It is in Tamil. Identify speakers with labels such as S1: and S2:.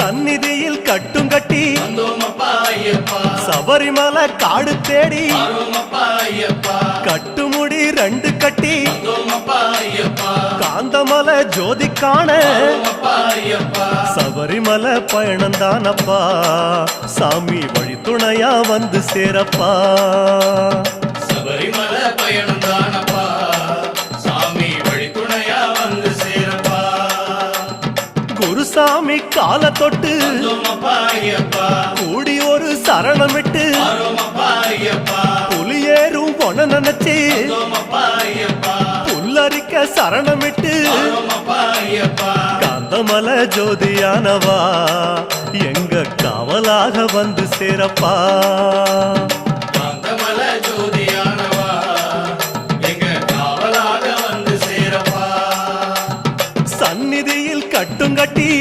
S1: சந்நிதியில் கட்டும் கட்டி சபரிமலை காடு தேடி கட்டுமுடி 2 கட்டி காந்தமலை ஜோதி காண சபரிமலை பயணந்தானப்பா சாமி வழி துணையா வந்து சேரப்பா
S2: சபரிமலை பயணந்தானப்பா சாமி வழி துணையா வந்து சேரப்பா
S1: குருசாமி கால தொட்டு கூடி ஒரு சரணமிட்டு புலியேறும் பொன நினைச்சு புல்லரிக்க சரணமிட்டு காந்தமலை ஜோதியானவா எங்க காவலாக வந்து சேரப்பா
S2: காந்தமலை ஜோதியானவா எங்க காவலாக வந்து சேரப்பா
S1: சந்நிதியில் கட்டும் கட்டி